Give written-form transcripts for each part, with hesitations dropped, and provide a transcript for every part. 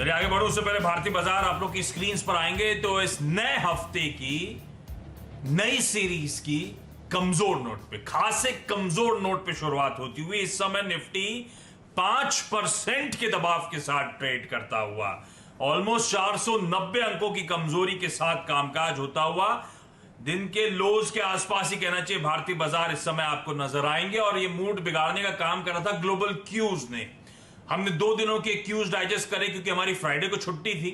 चलिए आगे बढ़ो, उससे पहले भारतीय बाजार आप लोग की स्क्रीन पर आएंगे तो इस नए हफ्ते की नई सीरीज की कमजोर नोट पे, खासे कमजोर नोट पे शुरुआत होती हुई इस समय निफ्टी 5% के दबाव के साथ ट्रेड करता हुआ ऑलमोस्ट 490 अंकों की कमजोरी के साथ कामकाज होता हुआ दिन के लोज के आसपास ही कहना चाहिए भारतीय बाजार इस समय आपको नजर आएंगे। और ये मूड बिगाड़ने का काम कर रहा था ग्लोबल क्यूज ने। हमने 2 दिनों के क्यूज डाइजेस्ट करे क्योंकि हमारी फ्राइडे को छुट्टी थी,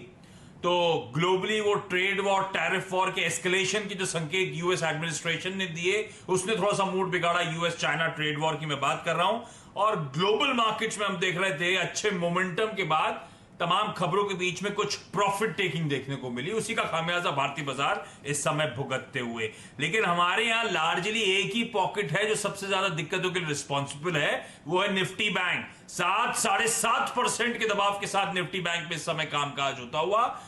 तो ग्लोबली वो ट्रेड वॉर, टैरिफ वॉर के एस्केलेशन के जो संकेत यूएस एडमिनिस्ट्रेशन ने दिए उसने थोड़ा सा मूड बिगाड़ा। यूएस चाइना ट्रेड वॉर की मैं बात कर रहा हूं। और ग्लोबल मार्केट्स में हम देख रहे थे अच्छे मोमेंटम के बाद तमाम खबरों के बीच में कुछ प्रॉफिट टेकिंग देखने को मिली, उसी का खामियाजा भारतीय बाजार इस समय भुगतते हुए। लेकिन हमारे यहां लार्जली एक ही पॉकेट है जो सबसे ज्यादा दिक्कतों के लिए रिस्पॉन्सिबल है, वो है निफ्टी बैंक। 7-7.5% के दबाव के साथ निफ्टी बैंक में इस समय कामकाज होता हुआ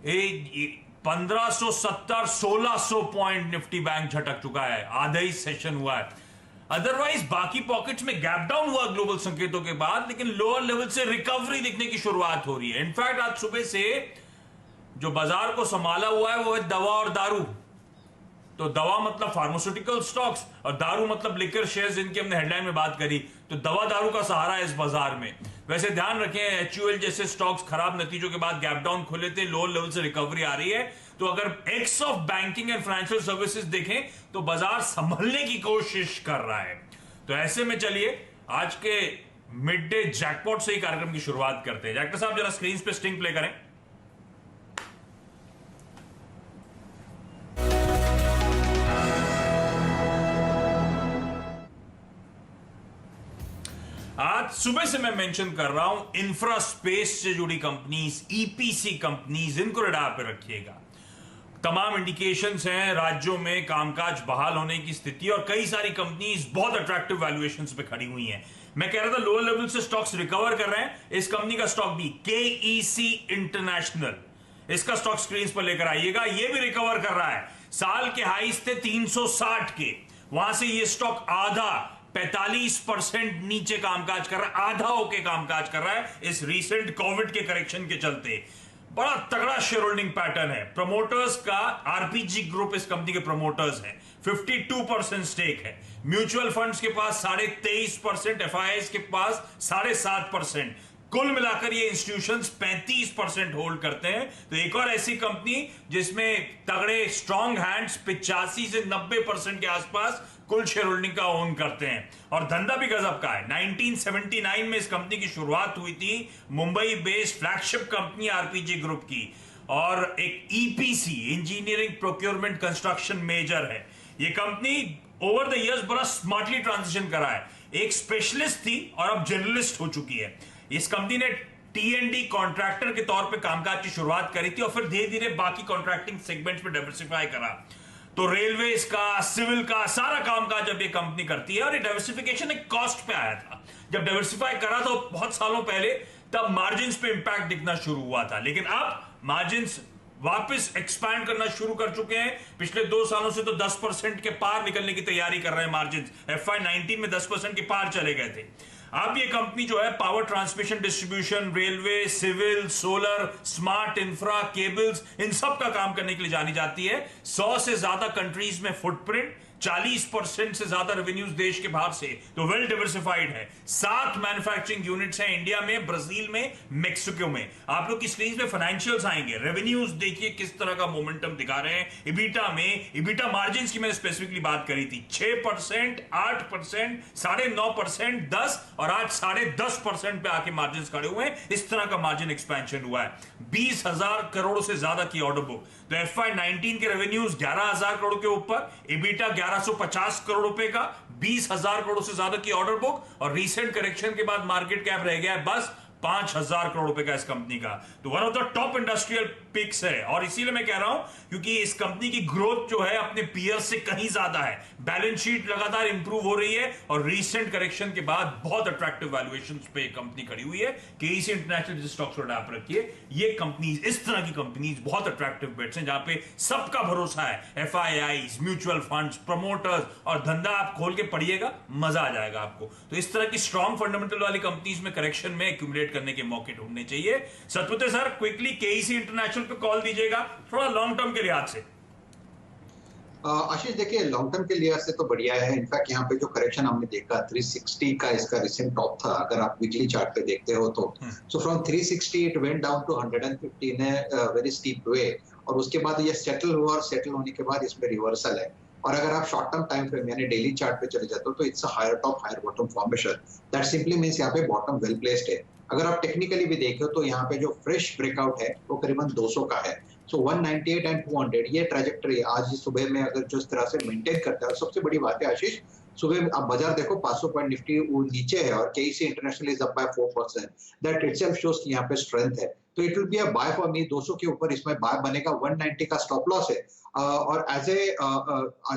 1570-1600 पॉइंट निफ्टी बैंक झटक चुका है, आधा ही सेशन हुआ है। अदरवाइज बाकी पॉकेट्स में गैप डाउन हुआ ग्लोबल संकेतों के बाद, लेकिन लोअर लेवल से रिकवरी दिखने की शुरुआत हो रही है। इनफैक्ट आज सुबह से जो बाजार को संभाला हुआ है वो है दवा और दारू। तो दवा मतलब फार्मास्यूटिकल स्टॉक्स और दारू मतलब लिकर शेयर्स, जिनकी हमने हेडलाइन में बात करी। तो दवा दारू का सहारा है इस बाजार में। वैसे ध्यान रखें, एचयूएल जैसे स्टॉक्स खराब नतीजों के बाद गैप डाउन खुले थे, लोअर लेवल से रिकवरी आ रही है। तो अगर x of banking and financial services देखें तो बाजार संभलने की कोशिश कर रहा है। तो ऐसे में चलिए आज के मिड डे जैकपॉट से ही कार्यक्रम की शुरुआत करते हैं। जैक्टर साहब जरा स्क्रीन पे स्टिंग प्ले करें। आज सुबह से मैं मेंशन कर रहा हूं इंफ्रा स्पेस से जुड़ी कंपनीज, ईपीसी कंपनीज, इनको रडार पे रखिएगा। तमाम इंडिकेशंस हैं राज्यों में कामकाज बहाल होने की स्थिति और कई सारी कंपनीज बहुत अट्रैक्टिव वैल्यूएशंस पे खड़ी हुई हैं। मैं कह रहा था लोअर लेवल से स्टॉक्स रिकवर कर रहे हैं। इस कंपनी का स्टॉक भी केईसी इंटरनेशनल, इसका स्टॉक स्क्रीन पर लेकर आइएगा। यह भी रिकवर कर रहा है। साल के हाईस थे 360 के, वहां से ये स्टॉक आधा 45% नीचे कामकाज कर रहा है, आधा होके कामकाज कर रहा है इस रीसेंट कोविड के करेक्शन के चलते। बड़ा तगड़ा शेयर होल्डिंग पैटर्न है। प्रमोटर्स का आरपीजी ग्रुप इस कंपनी के प्रमोटर्स हैं, 52% स्टेक है। म्यूचुअल फंड्स के पास 23.5%, एफआईआईज के पास 7.5%। कुल मिलाकर ये इंस्टीट्यूशंस 35% होल्ड करते हैं। तो एक और ऐसी कंपनी जिसमें तगड़े स्ट्रॉन्ग हैंड्स 85 से 90% के आसपास कुल शेयर होल्डिंग का ओन करते हैं। और धंधा भी गजब का है। 1979 में इस कंपनी की शुरुआत हुई थी, Mumbai based flagship company RPG group की, और एक EPC, engineering procurement construction major है। ये कंपनी ओवर द इयर्स बड़ा स्मार्टली ट्रांजिशन करा है। एक स्पेशलिस्ट थी और अब जर्नलिस्ट हो चुकी है। इस कंपनी ने टी&डी कॉन्ट्रैक्टर के तौर पे कामकाज की शुरुआत करी थी और फिर धीरे धीरे बाकी कॉन्ट्रैक्टिंग सेगमेंट्स में डाइवर्सिफाई करा। तो रेलवेज का, सिविल का सारा कामकाज अब ये कंपनी करती है। और ये डाइवर्सिफिकेशन एक कॉस्ट पे आया था। जब डाइवर्सिफाई करा तो बहुत सालों पहले, तब मार्जिन्स पे इंपैक्ट दिखना शुरू हुआ था, लेकिन अब मार्जिन्स वापस एक्सपैंड करना शुरू कर चुके हैं। पिछले 2 सालों से तो 10% के पार निकलने की तैयारी कर रहे हैं मार्जिन्स। FY19 में 10% के पार चले गए थे। अब ये कंपनी जो है power transmission distribution, railway, civil, solar, smart infra, cables, इन सब का काम करने के लिए जानी जाती है। 100 से ज्यादा कंट्रीज में फुटप्रिंट, 40% से ज्यादा रेवेन्यूज देश के बाहर से, तो वेल डिवर्सिफाइड है। 7 मैन्युफैक्चरिंग यूनिट्स हैं इंडिया में, ब्राजील में, मेक्सिको में। आप लोग की स्क्रीन पे फाइनेंशियल्स आएंगे। रेवेन्यूज देखिए किस तरह का मोमेंटम दिखा रहे हैं। इबिटा मार्जिन्स की मैंने स्पेसिफिकली बात करी थी, 6%, 8%, 9.5%, 10 और आज 10.5% पे आके मार्जिन खड़े हुए हैं। इस तरह का मार्जिन एक्सपेंशन हुआ है। 20,000 करोड़ से ज्यादा की ऑर्डर बुक। तो FY19 के रेवेन्यूज 11,000 करोड़ के ऊपर, इबिटा 1150 करोड़ रुपए का, 20,000 करोड़ से ज्यादा की ऑर्डर बुक, और रीसेंट करेक्शन के बाद मार्केट कैप रह गया है बस 5,000 करोड़ रुपए का इस कंपनी का। तो one of the top industrial picks है। और इसीलिए मैं कह रहा हूं क्योंकि इस कंपनी की ग्रोथ जो है अपने पीयर से कहीं ज्यादा है। बैलेंस शीट लगातार इंप्रूव हो रही है और रीसेंट करेक्शन के बाद बहुत अट्रैक्टिव वैल्यूएशंस पे कंपनी खड़ी हुई है। केईसी इंटरनेशनल स्टॉक्स पर आप रखिए। ये कंपनीज, इस तरह की कंपनीज बहुत अट्रैक्टिव बेट्स हैं जहां पे सबका भरोसा है। एफआईआईज, म्यूचुअल फंड्स, प्रमोटर्स, और धंधा आप खोल के पढ़िएगा, मजा आ जाएगा आपको। तो इस तरह की स्ट्रॉन्ग फंडामेंटल वाली कंपनीज में करेक्शन में एक्यूमुलेट कंसोलिडेट करने के मौके ढूंढने चाहिए। Satpute sir, quickly KEC international पे कॉल दीजिएगा थोड़ा लॉन्ग टर्म के लिहाज से। आशीष देखिए, लॉन्ग टर्म के लिहाज से तो बढ़िया है। इनफैक्ट यहाँ पे जो करेक्शन हमने देखा 360 का इसका रिसेंट टॉप था, अगर आप वीकली चार्ट पे देखते हो तो। So from 360 it went down to 150 in very steep way, और उसके बाद ये सेटल हुआ, और सेटल होने के बाद इसमें रिवर्सल है। और अगर आप शॉर्ट टर्म टाइम फ्रेम यानी डेली चार्ट पे चले जाते हो तो it's a higher top higher bottom formation. That simply means यहाँ पे बॉटम वेल प्लेस्ड है। अगर आप टेक्निकली भी देखो तो यहाँ पे जो फ्रेश ब्रेकआउट है वो करीबन 200 का है। सो 198 एंड 200 ये ट्रैजेक्टरी आज सुबह में अगर जो इस तरह से मेंटेन करता है। सबसे बड़ी बात है आशीष, सुबह आप बाजार देखो 500 पॉइंट निफ्टी वो नीचे है, और KEC international is up by 4%। That itself shows कि यहाँ पे स्ट्रेंथ है। तो it will be a buy for me. 200 के ऊपर इसमें बाय बनेगा। 190 का स्टॉप लॉस है, और एज ए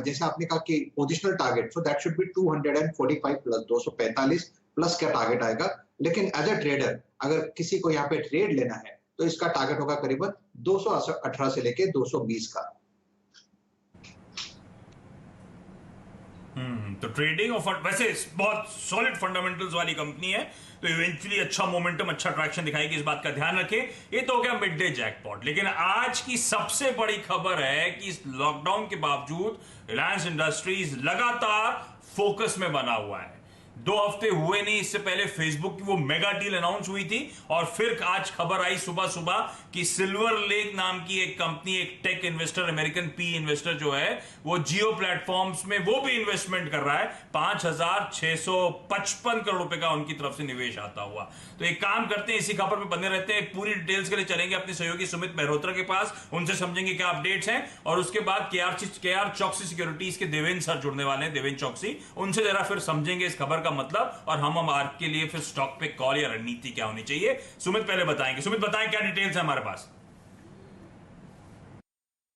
जैसे आपने कहा कि positional target, so that should be 245 plus 245 plus का टारगेट आएगा। लेकिन एज ए ट्रेडर अगर किसी को यहाँ पे ट्रेड लेना है तो इसका टारगेट होगा करीबन 218 से लेके 220 का। तो ट्रेडिंग और वैसे बहुत सॉलिड फंडामेंटल्स वाली कंपनी है, तो इवेंचुअली अच्छा मोमेंटम, अच्छा ट्रैक्शन दिखाएगी, इस बात का ध्यान रखें। ये तो हो गया मिड डे जैकपॉट। लेकिन आज की सबसे बड़ी खबर है कि इस लॉकडाउन के बावजूद रिलायंस इंडस्ट्रीज लगातार फोकस में बना हुआ है। 2 हफ्ते हुए नहीं इससे पहले फेसबुक की वो मेगा डील अनाउंस हुई थी, और फिर आज खबर आई सुबह सुबह कि सिल्वर लेक नाम की एक कंपनी, एक tech investor, American P investor जो है, वो जियो प्लेटफॉर्म्स में वो भी इन्वेस्टमेंट कर रहा है। 5,655 करोड़ रुपए का उनकी तरफ से निवेश आता हुआ। तो एक काम करते हैं, इसी खबर पे बने रहते हैं, पूरी डिटेल्स के लिए चलेंगे अपने सहयोगी सुमित मेहरोत्रा के पास, उनसे समझेंगे क्या अपडेट्स हैं, और उसके बाद केआर चौकसी सिक्योरिटीज के देवेंद्र सर जुड़ने वाले हैं, देवेंद्र चौकसी, उनसे जरा फिर समझेंगे इस खबर का मतलब, और हम आपके लिए फिर स्टॉक पे कॉल या रणनीति क्या होनी चाहिए। सुमित पहले बताएंगे। सुमित बताएं क्या डिटेल्स है हमारे पास।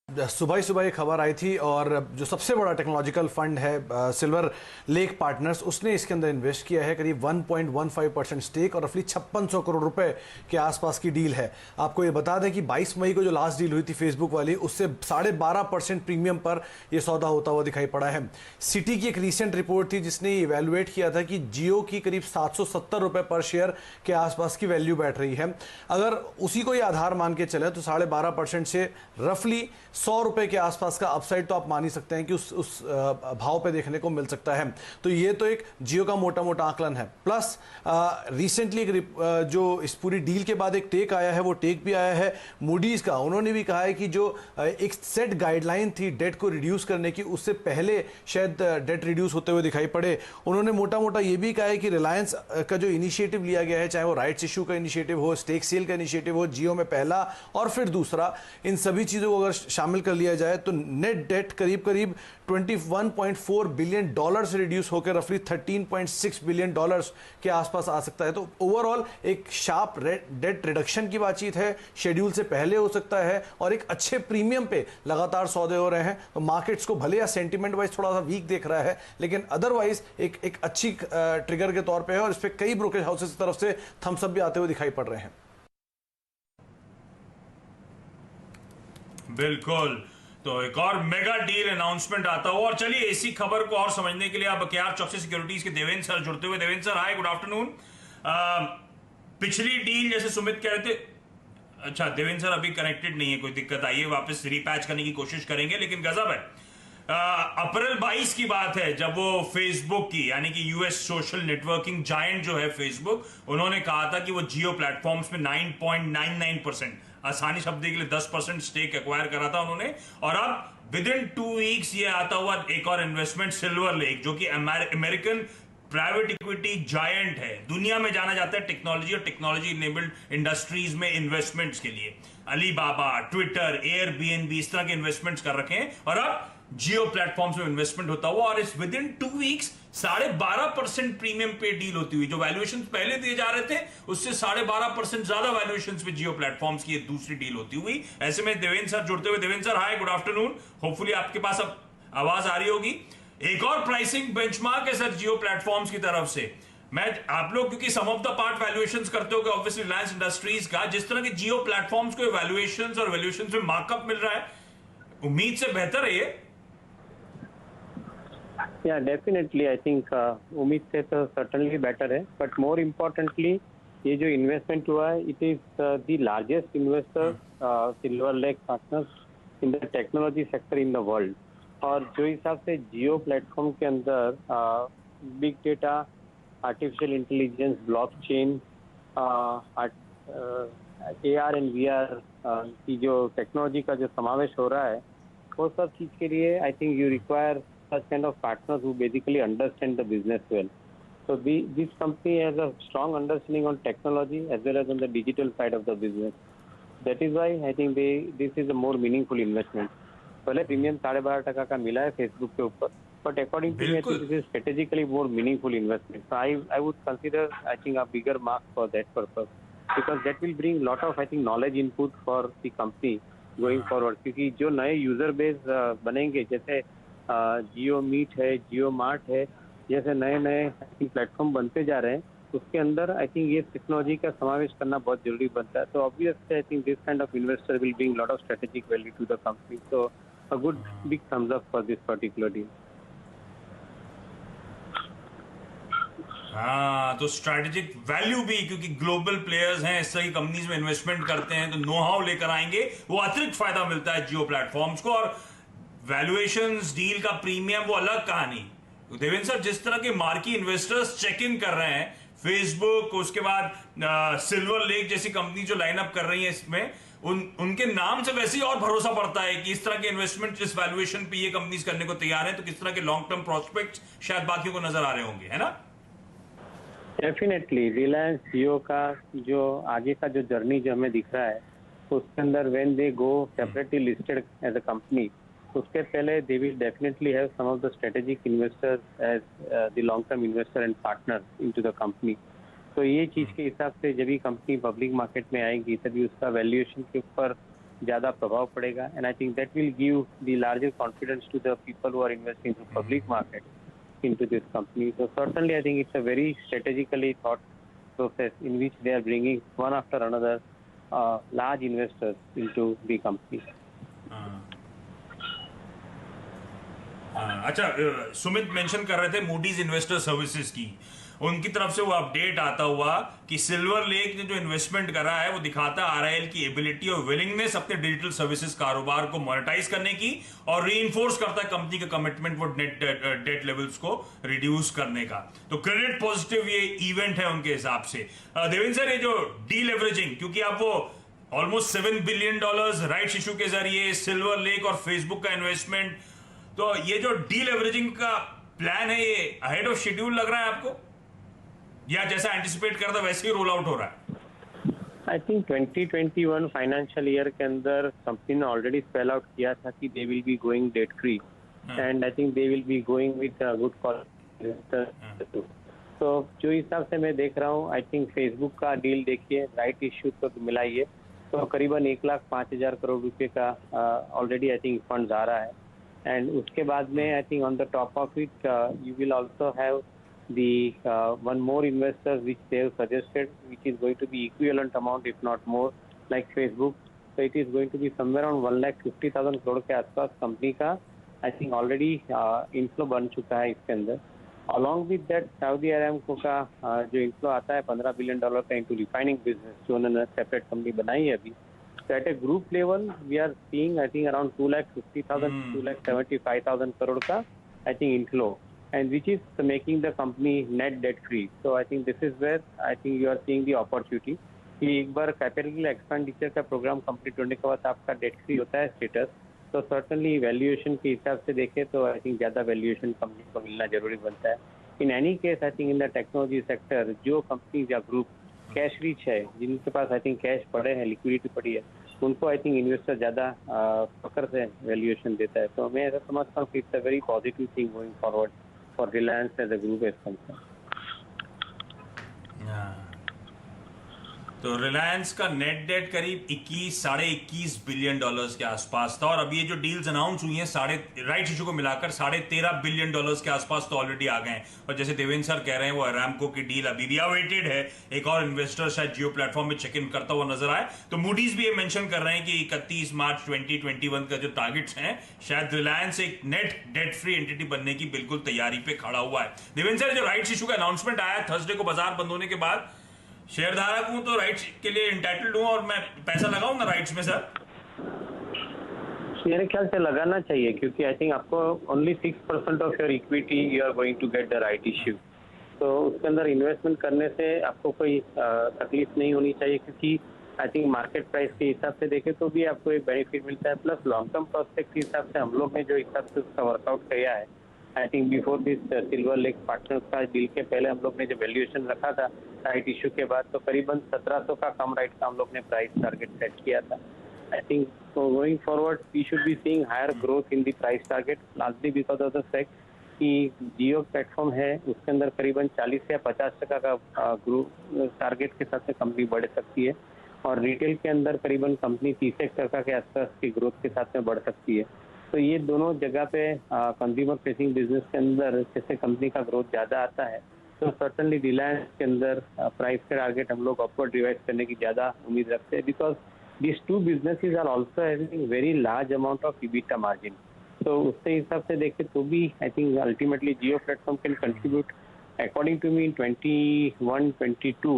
सुबह ही सुबह ये खबर आई थी, और जो सबसे बड़ा टेक्नोलॉजिकल फंड है सिल्वर लेक पार्टनर्स, उसने इसके अंदर इन्वेस्ट किया है करीब 1.15% स्टेक, और रफली 5600 करोड़ रुपए के आसपास की डील है। आपको ये बता दें कि 22 मई को जो लास्ट डील हुई थी फेसबुक वाली, उससे 12.5% प्रीमियम पर यह सौदा होता हुआ दिखाई पड़ा है। सिटी की एक रिसेंट रिपोर्ट थी जिसने इवेल्युएट किया था कि जियो की करीब 770 रुपए पर शेयर के आसपास की वैल्यू बैठ रही है। अगर उसी को ये आधार मान के चले तो 12.5% से रफली 100 रुपए के आसपास का अपसाइड तो आप मान ही सकते हैं कि उस भाव पे देखने को मिल सकता है। तो ये तो एक जियो का मोटा मोटा आकलन है। प्लस रिसेंटली जो इस पूरी डील के बाद एक टेक आया है, वो टेक भी आया है मूडीज का। उन्होंने भी कहा है कि जो एक सेट गाइडलाइन थी डेट को रिड्यूस करने की, उससे पहले शायद डेट रिड्यूस होते हुए दिखाई पड़े। उन्होंने मोटा मोटा ये भी कहा है कि रिलायंस का जो इनिशिएटिव लिया गया है, चाहे वो राइट्स इशू का इनिशिएटिव हो, स्टेक सेल का इनिशिएटिव हो, जियो में पहला और फिर दूसरा, इन सभी चीज़ों को अगर शामिल कर लिया जाए तो नेट डेट करीब करीब $21.4 बिलियन से रिड्यूस होकर रफली $13.6 बिलियन के आसपास आ सकता है। तो ओवरऑल एक शार्प डेट रिडक्शन की बातचीत है, शेड्यूल से पहले हो सकता है, और एक अच्छे प्रीमियम पे लगातार सौदे हो रहे हैं। तो मार्केट्स को भले या सेंटीमेंट वाइज थोड़ा सा वीक देख रहा है, लेकिन अदरवाइज एक अच्छी ट्रिगर के तौर पे है, और इस पर कई ब्रोकरेज हाउसेस की तरफ से थम्स अप भी आते हुए दिखाई पड़ रहे हैं। बिल्कुल, तो एक और मेगा डील अनाउंसमेंट आता हुआ। और चलिए इसी खबर को और समझने के लिए अब केआर चौकसी सिक्योरिटीज के देवेंद्र सर जुड़ते हुए। देवेंद्र सर, हाय, गुड आफ्टरनून। पिछली डील जैसे सुमित कह रहे थे, अच्छा देवेंद्र सर अभी कनेक्टेड नहीं है, कोई दिक्कत आई है, वापस रीपैच करने की कोशिश करेंगे, लेकिन गजब है। अप्रैल 22 की बात है जब वो फेसबुक की, यानी कि यूएस सोशल नेटवर्किंग जायंट जो है फेसबुक, उन्होंने कहा था कि वो जियो प्लेटफॉर्म्स में 9.99%, आसानी शब्द के लिए 10% स्टेक एक्वायर करा था उन्होंने। और अब विद इन 2 वीक्स ये आता हुआ एक और इन्वेस्टमेंट, सिल्वर लेक, जो कि अमेरिकन प्राइवेट इक्विटी जायंट है, दुनिया में जाना जाता है टेक्नोलॉजी और टेक्नोलॉजी इनेबल्ड इंडस्ट्रीज में इन्वेस्टमेंट्स के लिए। अलीबाबा, ट्विटर, एयरबीएनबी, इस तरह के इन्वेस्टमेंट्स कर रखे हैं, और अब जियो प्लेटफॉर्म्स में इन्वेस्टमेंट होता हुआ, और इस विद इन 2 वीक्स 12.5% प्रीमियम पे डील होती हुई। जो वैल्यूएशन पहले दिए जा रहे थे उससे 12.5% ज्यादा वैल्यूएशन पे जियो प्लेटफॉर्म्स की दूसरी डील होती हुई। ऐसे में देवेंद्र सर जुड़ते हुए। देवेंद्र सर, हाय, गुड आफ्टरनून। होपफुली आपके पास अब आवाज आ रही होगी। एक और प्राइसिंग बेंचमार्क है सर जियो प्लेटफॉर्म्स की तरफ से। मैं आप लोग क्योंकि सम ऑफ द पार्ट वैल्यूएशंस करते हो ऑब्वियसली रिलायंस इंडस्ट्रीज का, जिस तरह के जियो प्लेटफॉर्म्स को वैल्यूएशंस और वैल्यूएशंस में मार्कअप मिल रहा है, उम्मीद से बेहतर है ये। Yeah, definitely. I think उम्मीद से तो certainly better है, but more importantly ये जो इन्वेस्टमेंट हुआ है, it is the largest investor silver lake partners in the technology sector in the world. और जो हिसाब से जियो प्लेटफॉर्म के अंदर big data, artificial intelligence, blockchain, AR and VR की जो टेक्नोलॉजी का जो समावेश हो रहा है, वो सब चीज के लिए I think you require such kind of partners who basically understand the business well. So this company has a strong understanding on technology as well as on the digital side of the business. That is why I think this is a more meaningful investment. पहले premium 12.5% का मिला है Facebook के ऊपर, but according to me, I think this is strategically more meaningful investment. So I would consider, I think, a bigger mark for that purpose, because that will bring lot of, I think, knowledge input for the company going forward. क्योंकि जो नए user base बनेंगे, जैसे जियो meet है, जियो mart है, जैसे नए नए प्लेटफॉर्म बनते जा रहे हैं, उसके अंदर आई थिंक ये टेक्नोलॉजी का समावेश करना बहुत जरूरी बनता है। तो obviously I think this kind of investor will bring lot of strategic value to the company. So a good big thumbs up for this particular deal. हाँ, तो स्ट्रैटेजिक वैल्यू भी, क्योंकि ग्लोबल प्लेयर्स हैं, इस तरह की कंपनीज में investment करते हैं, तो नो हाउ लेकर आएंगे, वो अतिरिक्त फायदा मिलता है जियो प्लेटफॉर्म्स को। और वैल्यूएशंस, डील का प्रीमियम, वो अलग कहानी। देवेंद्र सर, जिस तरह के मार्की इन्वेस्टर्स चेक इन कर रहे हैं, फेसबुक, उसके बाद सिल्वर लेक जैसी कंपनी जो लाइनअप कर रही है इसमें, उनके नाम से वैसे ही और भरोसा पड़ता है कि इस तरह के इन्वेस्टमेंट जिस वैल्यूएशन पे ये कंपनीज करने को तैयार है, तो किस तरह के लॉन्ग टर्म प्रोस्पेक्ट शायद बाकियों को नजर आ रहे होंगे, है ना? डेफिनेटली रिलायंस जियो का जो आगे का जो जर्नी जो हमें दिख रहा है, उसके अंदर when they go separately listed as a company, उसके पहले they will definitely have some of the strategic investors as the long term investor and partner into the company. तो ये चीज के हिसाब से जब भी कंपनी पब्लिक मार्केट में आएगी, तभी उसका वैल्यूएशन के ऊपर ज्यादा प्रभाव पड़ेगा। And I think that will give the larger confidence to the people who are investing in public market into this company. So certainly I think it's a very strategically thought process in which they are bringing one after another large investors into the company. अच्छा, Sumit mention कर रहे थे Moody's investor services की, उनकी तरफ से वो update आता हुआ कि सिल्वर लेक ने जो इन्वेस्टमेंट करा है वो दिखाता है आरआईएल की एबिलिटी और विलिंगनेस अपने डिजिटल सर्विसेज कारोबार को मोनेटाइज करने की, और रीइंफोर्स करता है कंपनी का कमिटमेंट वो नेट डेट लेवल्स को रिड्यूस करने का। तो क्रेडिट पॉजिटिव ये इवेंट है उनके हिसाब से। देवेंद्र सर, ये जो डी लेवरेजिंग, क्योंकि आप वो ऑलमोस्ट $7 बिलियन राइट्स इशू के जरिए सिल्वर लेक और फेसबुक का इन्वेस्टमेंट, तो ये जो डी लेवरेजिंग का प्लान है, ये अहेड ऑफ शेड्यूल लग रहा है आपको, या जैसा एंटिसिपेट करता वैसे ही रोल आउट हो रहा है? आई थिंक 2021 फाइनेंशियल ईयर के अंदर कंपनी ने ऑलरेडी स्पेल आउट किया था कि they will be going debt free, and I think they will be going with good quality. तो जो हिसाब से मैं देख रहा हूँ, आई थिंक फेसबुक का डील देखिए, राइट इश्यू तो मिला ही है, तो करीबन 1,05,000 करोड़ रुपए का ऑलरेडी आई थिंक फंड आ रहा है। एंड उसके बाद में I think on the top of it you will also have the one more investors which they have suggested, which is going to be equivalent amount if not more, like Facebook. So it is going to be somewhere around 1,50,000 crore के आसपास company का I think already inflow बन चुका है इसके अंदर। Along with that Saudi Aramco का जो इनफ्लो आता है $15 बिलियन का इनटू रिफाइनिंग बिजनेस, जो उन्होंने सेपरेट कंपनी बनाई है अभी। So at a group level we are seeing I think around 2,50,000 to 2,75,000 crore का I think inflow, and which is making the company net debt free. So I think this is where I think you are seeing the opportunity कि एक बार capital expenditure का programme complete होने के बाद आपका debt free होता है status, तो सर्टनली वैल्यूएशन के हिसाब से देखें तो आई थिंक ज़्यादा वैल्यूएशन कंपनी को मिलना जरूरी बनता है। In any case I think in the technology sector जो कंपनीज या ग्रुप कैश रिच है, जिनके पास आई थिंक कैश पड़े हैं, लिक्विडिटी पड़ी है, उनको आई थिंक इन्वेस्टर ज़्यादा पकड़ से वैल्यूएशन देता है। तो मैं ऐसा समझता हूँ कि it's a very positive thing going forward for Reliance as a group is concerned. तो रिलायंस का नेट डेट करीब 21-21.5 बिलियन डॉलर्स के आसपास था, और अभी ये जो डील्स अनाउंस हुई हैं राइट इशू को मिलाकर $13.5 बिलियन के आसपास तो ऑलरेडी आ गए हैं। और जैसे देवेंद्र सर कह रहे हैं, वो अरामको की डील अभी भी अवेटेड है, एक और इन्वेस्टर शायद जियो प्लेटफॉर्म में चेक इन करता हुआ नजर आए। तो मूडीज भी ये मेंशन कर रहे हैं कि 31 मार्च 2021 का जो टारगेट्स हैं, शायद रिलायंस एक नेट डेट फ्री एंटिटी बनने की बिल्कुल तैयारी पे खड़ा हुआ है। देवेंद्र सर, जो राइट्स इशू का अनाउंसमेंट आया थर्सडे को बाजार बंद होने के बाद, शेयरधारक हूं तो राइट्स के लिए इंटाइटल्ड हूं और मैं पैसा लगाऊं ना राइट्स में सर? मेरे ख्याल से लगाना चाहिए, क्योंकि आई थिंक आपको only 6% of your equity you are going to get the right issue. तो उसके अंदर इन्वेस्टमेंट करने से आपको कोई तकलीफ नहीं होनी चाहिए, क्योंकि आई थिंक मार्केट प्राइस के हिसाब से देखें तो भी आपको एक बेनिफिट मिलता है। प्लस लॉन्ग टर्म प्रोस्पेक्ट के हिसाब से हम लोग ने जो हिसाब से उसका वर्कआउट किया है, I think before this silver lake partners का डील के पहले हम लोग ने जो वैल्यूएशन रखा था राइट इश्यू के बाद, तो करीबन 1700 का कम राइट का हम लोग ने प्राइस टारगेट सेट किया था। I think so going forward we should be seeing higher growth in the price target, largely because of the fact कि जियो प्लेटफॉर्म है उसके अंदर करीबन 40 या 50% का ग्रोथ टारगेट के साथ में कंपनी बढ़ सकती है, और रिटेल के अंदर करीबन कंपनी 30% के आसपास की ग्रोथ के साथ में बढ़ सकती है। तो ये दोनों जगह पे कंज्यूमर फेसिंग बिजनेस के अंदर जैसे कंपनी का ग्रोथ ज़्यादा आता है, तो सर्टनली रिलायंस के अंदर प्राइस का टारगेट हम लोग अपवर्ड रिवाइज करने की ज़्यादा उम्मीद रखते हैं, because these two businesses are also having very large amount of EBITDA margin. So उससे हिसाब से देखें तो भी I think ultimately Jio platform can contribute according to me in 21-22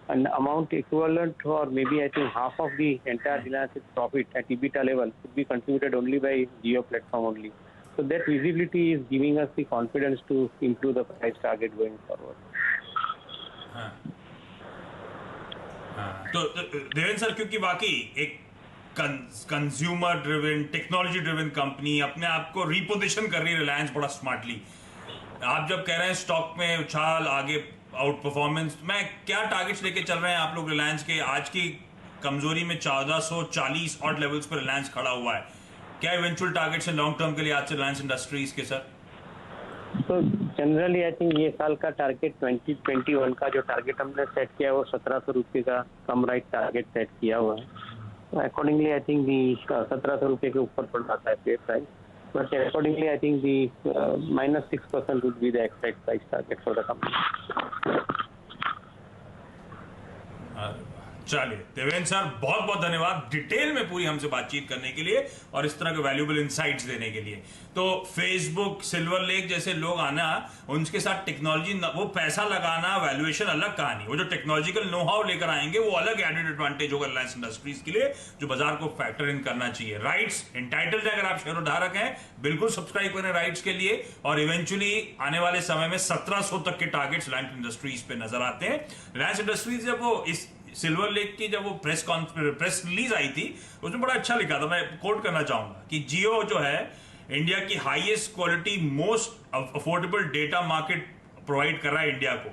an amount equivalent or maybe I think half of the entire Reliance's profit at EBITDA level could be contributed only by Jio platform only. So that visibility is giving us the confidence to improve the price target going forward. तो Devendra sir, क्योंकि वाकई एक consumer driven technology driven company अपने आप को reposition कर रही है रिलायंस बड़ा स्मार्टली। आप जब कह रहे हैं स्टॉक में उछाल आगे आउट परफॉर्मेंस, मैं क्या टारगेट्स लेके चल रहे हैं आप लोग रिलायंस के? आज की कमजोरी में 1440 ऑड लेवल्स पर रिलायंस खड़ा हुआ है, क्या इवेंचुअल टारगेट्स हैं लॉन्ग टर्म के लिए आज से रिलायंस इंडस्ट्रीज के सर? तो जनरली आई थिंक ये साल का टारगेट 2021 का जो टारगेट हमने सेट किया है वो 1700 रुपये का कम राइट टारगेट सेट किया हुआ है। अकॉर्डिंगली आई थिंक दी 1700 रुपये के ऊपर पड़ जाता है पे price, but accordingly I think the -6% would be the expect price target for the company. चलिए देवेंद्र सर, बहुत बहुत धन्यवाद डिटेल में पूरी हमसे बातचीत करने के लिए और इस तरह के वैल्यूएबल इनसाइट्स देने के लिए। तो फेसबुक, सिल्वर लेक जैसे लोग आना, उनके साथ टेक्नोलॉजी, वो पैसा लगाना, वैल्यूएशन अलग कहानी, वो जो टेक्नोलॉजिकल नो हाउ लेकर आएंगे वो अलग एडेड एडवांटेज होगा रिलायंस इंडस्ट्रीज के लिए, जो बाजार को फैक्टर इन करना चाहिए। राइट्स इंटाइटल्ड है, अगर आप शेयरधारक हैं बिल्कुल सब्सक्राइब करें राइट्स के लिए, और इवेंचुअली आने वाले समय में 1700 तक के टारगेट्स रिलायंस इंडस्ट्रीज पे नजर आते हैं। रिलायंस इंडस्ट्रीज जब वो इस सिल्वर लेक की जब वो प्रेस रिलीज आई थी, उसमें बड़ा अच्छा लिखा था, मैं कोट करना चाहूंगा कि जियो जो है इंडिया की highest quality most affordable data market provide कर रहा है इंडिया को,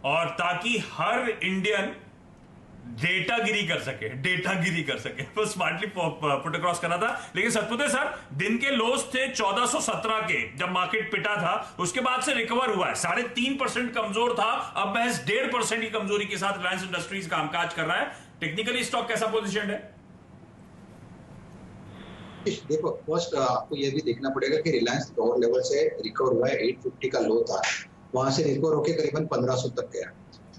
और ताकि हर इंडियन डेटागिरी कर सके वो स्मार्टली पुट अक्रॉस करना था। लेकिन सतपुते सर, दिन के लोस थे 1417 के जब मार्केट पिटा था, उसके बाद से रिकवर हुआ है, 3.5% कमजोर था, अब महज 1.5% की कमजोरी के साथ रिलायंस इंडस्ट्रीज कामकाज कर रहा है। टेक्निकली स्टॉक कैसा पोजीशन है? देखो फर्स्ट आपको ये भी देखना पड़ेगा कि रिलायंस लोअर लेवल से रिकवर हुआ है, 850 का लो था, वहां से रिकवर होकर करीबन 1500 तक गया।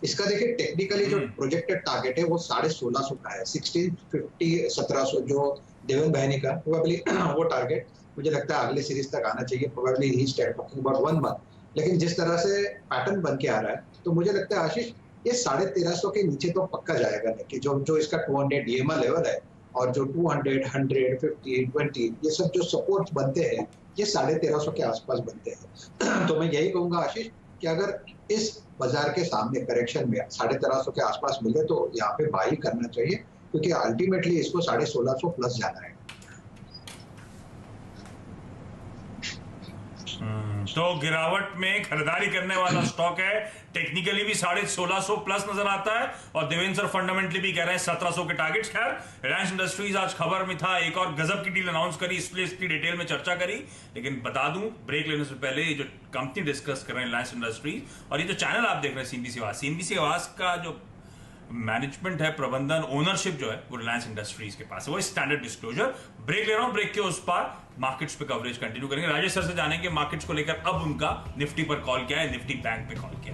इसका देखिए टेक्निकली जो प्रोजेक्टेड टारगेट है वो 1650 का है, 1650 1700 जो देवेंद्र बहनी का प्रोबेबली वो टारगेट मुझे लगता है अगले सीरीज तक आना चाहिए, probably he start talking about 1 month. लेकिन जिस तरह से पैटर्न बन के आ रहा है तो मुझे लगता है आशीष ये 1350 के नीचे तो पक्का जाएगा नहीं, कि जो इसका 200 EMA लेवल है और जो 200, 100, 50, 20 ये सब जो सपोर्ट बनते हैं ये 1350 के आसपास बनते हैं। तो मैं यही कहूंगा आशीष कि अगर इस बाजार के सामने करेक्शन में 1350 के आसपास मिले तो यहाँ पे बाई करना चाहिए, क्योंकि अल्टीमेटली इसको 1650 प्लस जाना है। तो गिरावट में खरीदारी करने वाला स्टॉक है, टेक्निकली भी 1650 प्लस नजर आता है, और देवेंद्र सर फंडामेंटली भी कह रहे हैं 1700 के टारगेट्स। खैर, रिलायंस इंडस्ट्रीज आज खबर में था, एक और गजब की डील अनाउंस करी, इसलिए इसकी डिटेल में चर्चा करी। लेकिन बता दूं ब्रेक लेने से पहले, ये जो कंपनी डिस्कस कर रहे हैं रिलायंस इंडस्ट्रीज, और ये जो चैनल आप देख रहे हैं सीएनबीसी आवाज का जो मैनेजमेंट है, प्रबंधन, ओनरशिप जो है वो रिलायंस इंडस्ट्रीज के पास है, वो स्टैंडर्ड डिस्क्लोजर। ब्रेक ले रहा हूं, ब्रेक के उस पार मार्केट्स पे कवरेज कंटिन्यू करेंगे। राजेश सर से जानेंगे मार्केट्स को लेकर अब उनका निफ्टी पर कॉल क्या है, निफ्टी बैंक पे कॉल क्या है।